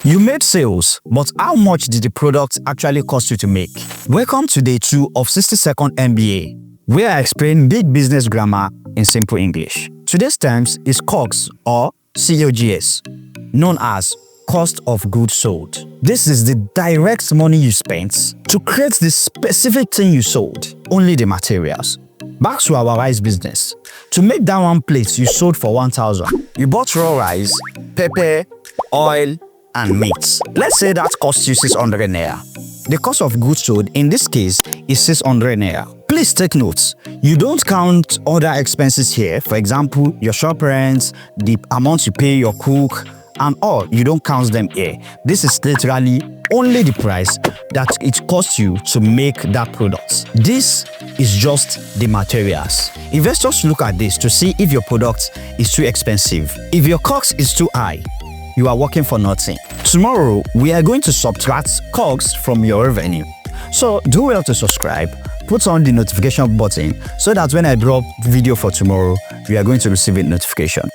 You made sales, but how much did the product actually cost you to make? Welcome to day 2 of 60-second MBA, where I explain big business grammar in simple English. Today's terms is COGS or COGS, known as cost of goods sold. This is the direct money you spent to create the specific thing you sold, only the materials. Back to our rice business. To make that one plate you sold for 1,000, you bought raw rice, pepper, oil, and meat. Let's say that cost you 600 naira. The cost of goods sold in this case is 600 naira. Please take notes. You don't count other expenses here. For example, your shop rent, the amount you pay your cook, and all. You don't count them here. This is literally only the price that it costs you to make that product. This is just the materials. Investors look at this to see if your product is too expensive. If your COGS is too high, you are working for nothing. Tomorrow, we are going to subtract COGS from your revenue. So do well to subscribe, put on the notification button so that when I drop video for tomorrow, you are going to receive a notification.